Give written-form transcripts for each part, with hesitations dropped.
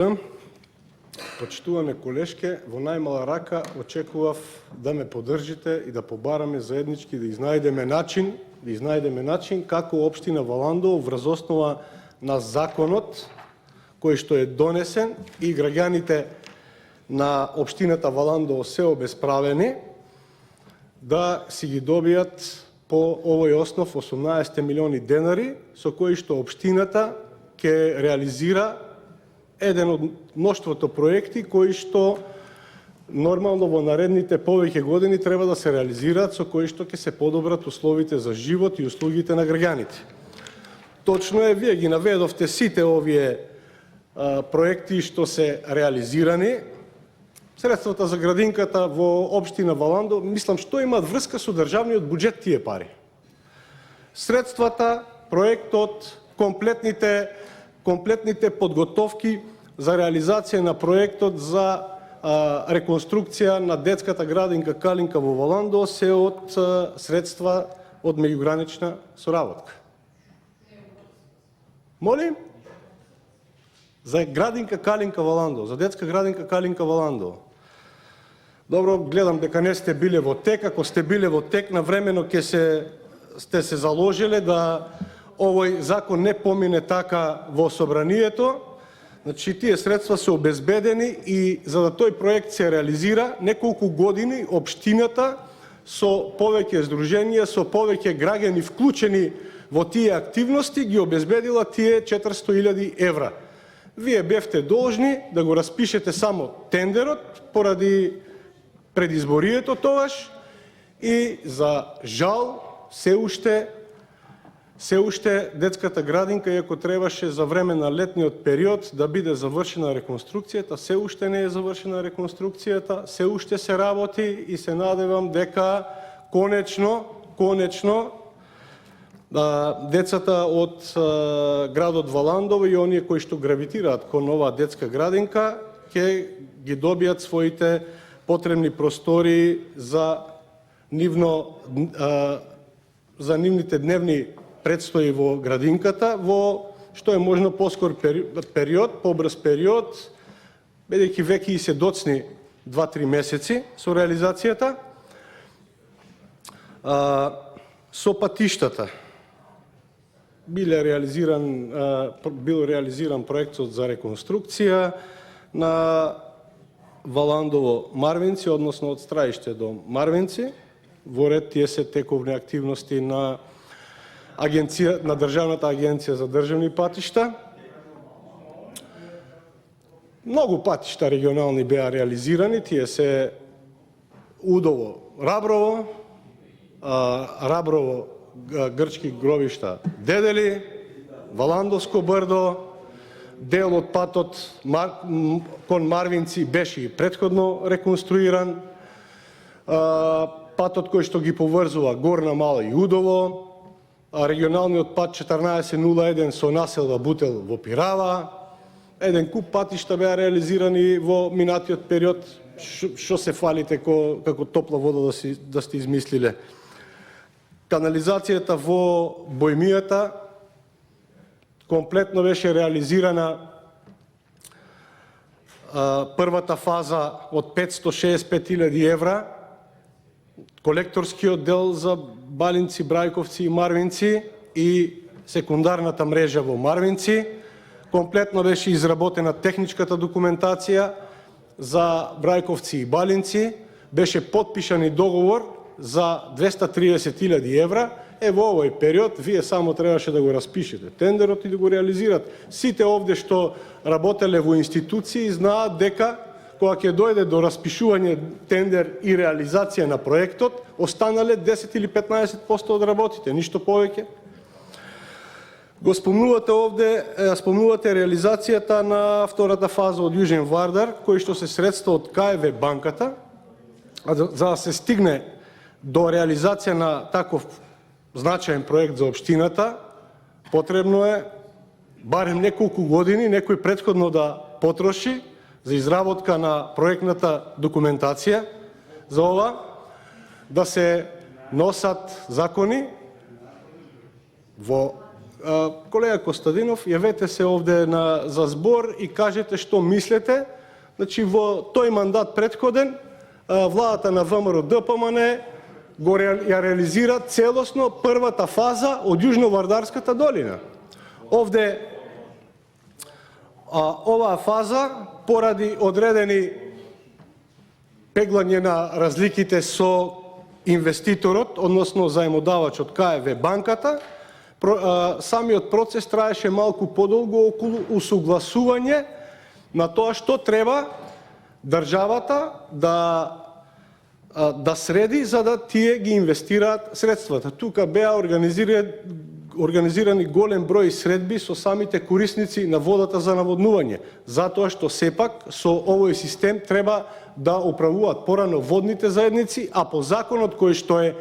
Почитуване колешке, во најмала рака очекував да ме поддржите и да побараме заеднички да изнајдеме начин како општина Валандово врз основа на законот кој што е донесен и граѓаните на општината Валандово се обесправени да си ги добијат по овој основ 18 милиони денари со кои што општината ќе реализира еден од мноштвото проекти кои што нормално во наредните повеќе години треба да се реализираат, со кои што ќе се подобрат условите за живот и услугите на граѓаните. Точно е, вие ги наведовте сите овие проекти што се реализирани. Средствата за градинката во општина Валандово, мислам што имаат врска со државниот буџет тие пари. Средствата, проектот, комплетните подготовки за реализација на проектот за реконструкција на детската градинка Калинка во Валандово се од средства од меѓугранична соработка. Молим? За градинка Калинка Валандово, за детска градинка Калинка Валандово. Добро, гледам дека не сте биле во тек. Ако сте биле во тек, навремено сте се заложиле да овој закон не помине така во собранието. Значи, тие средства се обезбедени и за да тој проект се реализира, неколку години општината со повеќе здруженија, со повеќе граѓани вклучени во тие активности ги обезбедила тие 400.000 евра. Вие бевте должни да го распишете само тендерот поради предизборието тогаш и за жал се уште детската градинка, иако требаше за време на летниот период да биде завршена реконструкцијата, се уште не е завршена реконструкцијата, се уште се работи и се надевам дека конечно децата од градот Валандово и оние кои што гравитираат кон оваа детска градинка ќе ги добијат своите потребни простори за нивните дневни предстои во градинката во што е можно поскор период, побрз период, бидејќи веќе и се доцни 2-3 месеци со реализацијата. Со патиштата бил реализиран проектот за реконструкција на Валандово Марвинци, односно од Страиште до Марвинци. Во ред тие се тековни активности на Државната агенција за државни патишта. Многу патишта регионални беа реализирани, тие се Удово Раброво, Раброво Грчки гробишта Дедели, Валандовско брдо, дел од патот кон Марвинци беше и претходно реконструиран, патот кој што ги поврзува Горна Мала и Удово, регионалниот пат 1401 со населба Бутел во Пирава, еден куп патишта беа реализирани во минатиот период. Што се фалите како топла вода да сте измислиле? Канализацијата во Бојмијата комплетно беше реализирана првата фаза од 565.000 евра, колекторскиот дел за Балинци, Брајковци и Марвинци и секундарната мрежа во Марвинци. Комплетно беше изработена техничката документација за Брајковци и Балинци, беше подпишан и договор за 230.000 евра. Во овој период вие само требаше да го распишете тендерот и да го реализират. Сите овде што работеле во институции знаат дека кога ќе дојде до распишување тендер и реализација на проектот, останале 10 или 15% од работите, ништо повеќе. Го спомнувате овде, спомнувате реализацијата на втората фаза од Јужен Вардар, кои што се средства од КФВ банката, за да се стигне до реализација на таков значаен проект за општината, потребно е барем неколку години некој претходно да потроши за изработка на проектната документација за ова, да се носат закони во колега Костадинов, јавете се овде за збор и кажете што мислите. Значи, во тој мандат претходен, владата на ВМРО-ДПМН ја реализира целосно првата фаза од Јужно-Вардарската долина. Овде, оваа фаза, поради одредени пеглање на разликите со инвеститорот, односно заемодавачот КФВ банката, самиот процес траеше малку подолго околу усогласување на тоа што треба државата да среди за да тие ги инвестираат средствата. Тука беа организирани голем број средби со самите корисници на водата за наводнување, затоа што сепак со овој систем треба да управуваат порано водните заедници, а по законот кој што е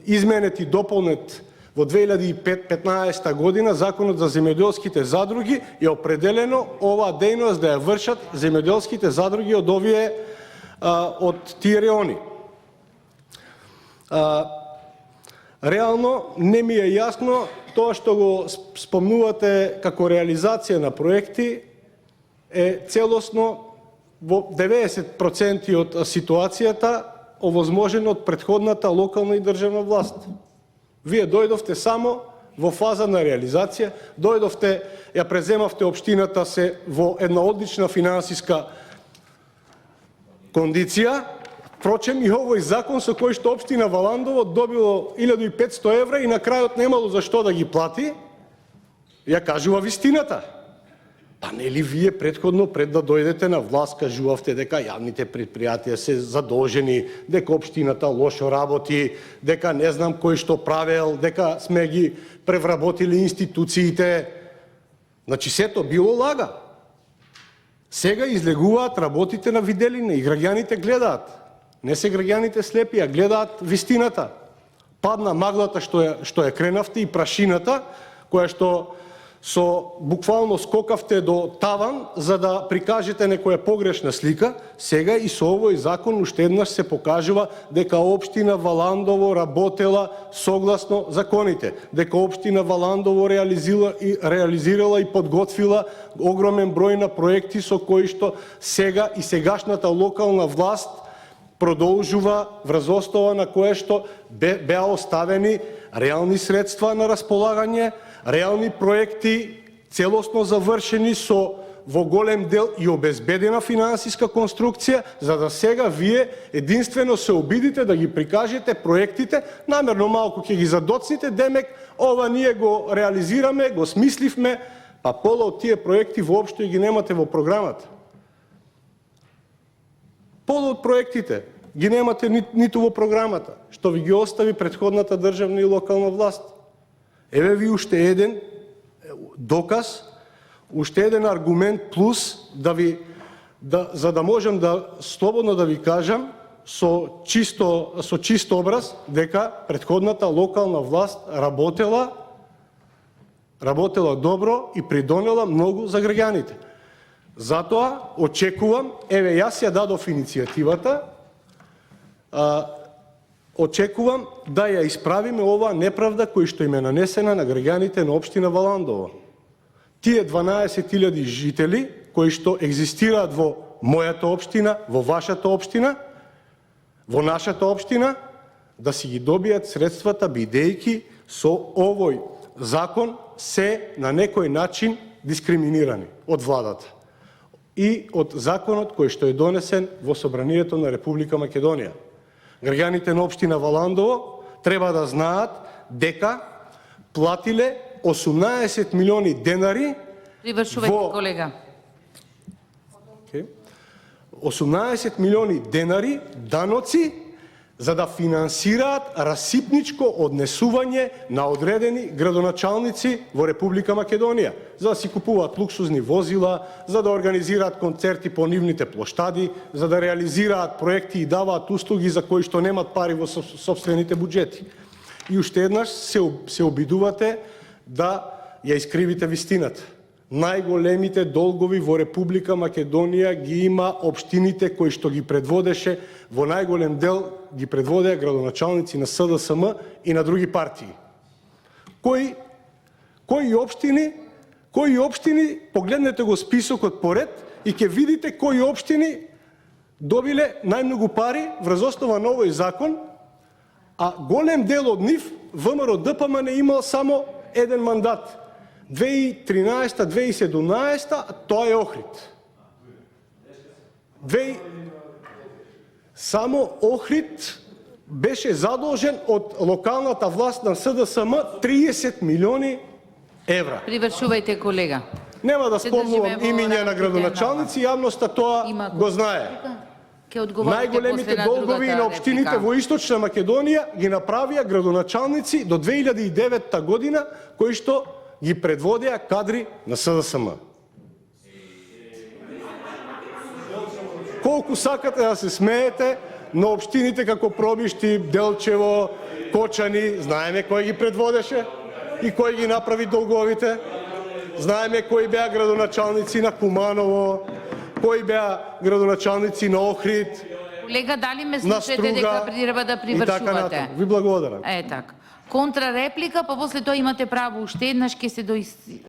изменет и дополнет во 2015 година, Законот за земјоделските задруги, е определено оваа дејност да ја вршат земјоделските задруги од тие реони. Реално не ми е јасно тоа што го спомнувате како реализација на проекти е целосно во 90% од ситуацијата овозможено од претходната локална и државна власт. Вие дојдовте само во фаза на реализација, дојдовте, ја преземавте општината се во една одлична финансиска кондиција. Впрочем, и овој закон со кој што општина Валандово добило 1500 евра и на крајот немало за што да ги плати, ја кажува вистината. Па нели вие претходно, пред да дојдете на власт, кажувавте дека јавните предпријатија се задолжени, дека општината лошо работи, дека не знам кој што правел, дека сме ги превработили институциите. Значи сето било лага. Сега излегуваат работите на виделина и граѓаните гледаат. Не се граѓаните слепи, а гледаат вистината. Падна маглата што ја кренавте и прашината, која што буквално скокавте до таван за да прикажете некоја погрешна слика. Сега и со овој закон уште еднаш се покажува дека општина Валандово работела согласно законите, дека општина Валандово реализирала и подготвила огромен број на проекти со кои што сега и сегашната локална власт продолжува, врз основа на кое што беа оставени реални средства на располагање, реални проекти, целосно завршени со во голем дел и обезбедена финансиска конструкција, за да сега вие единствено се обидите да ги прикажете проектите, намерно малку ќе ги задоцните, демек ова ние го реализираме, го смисливме, па пола од тие проекти воопшто ги немате во програмата. Пола од проектите ги немате ниту во програмата, што ви ги остави претходната државна и локална власт. Еве ви уште еден доказ, уште еден аргумент плюс за да можам слободно да ви кажам со чист образ дека претходната локална власт работела добро и придонела многу за граѓаните. Затоа очекувам, еве јас ја дадов иницијативата, очекувам да ја исправиме оваа неправда која што им е нанесена на граѓаните на општина Валандово. Тие 12.000 жители кои што екзистираат во мојата општина, во вашата општина, во нашата општина, да си ги добијат средствата бидејќи со овој закон се на некој начин дискриминирани од владата и од законот кој што е донесен во Собранието на Република Македонија. Граѓаните на општина Валандово треба да знаат дека платиле 18 милиони денари. Привршувајте, колега. 18 милиони денари даноци за да финансираат расипничко однесување на одредени градоначалници во Република Македонија, за да си купуваат луксузни возила, за да организираат концерти по нивните плоштади, за да реализираат проекти и даваат услуги за кои што немат пари во сопствените буџети. И уште еднаш се обидувате да ја искривите вистината. Најголемите долгови во Република Македонија ги има општините кои што ги предводеше, во најголем дел ги предводеа градоначалници на СДСМ и на други партии, кои општини, погледнете го списокот поред и ќе видите кои општини добиле најмногу пари врз основа на овој закон, а голем дел од нив ВМРО-ДПМН имал само еден мандат. 2013-2017, тоа е Охрид. Само Охрид беше задолжен од локалната власт на СДСМ 30 милиони евра. Привршувајте, колега. Нема да Се спомнувам држиме во имиња на рамките градоначалници, јавноста тоа Има го знае. Ќе одговорите Најголемите после на долгови другата на општините реплика. во Источна Македонија ги направија градоначалници до 2009 година, кои што ги предводеа кадри на СДСМ. Колку сакате да се смеете на општините како Пробишти, Делчево, Кочани, знаеме кој ги предводеше и кој ги направи долговите. Знаеме кои беа градоначалници на Куманово, кои беа градоначалници на Охрид, Колега, дали ме на слушате дека Струга треба да и така привршувате? натаму. Ви благодарам. Така. Контра реплика, па после тоа имате право уште еднаш ќе се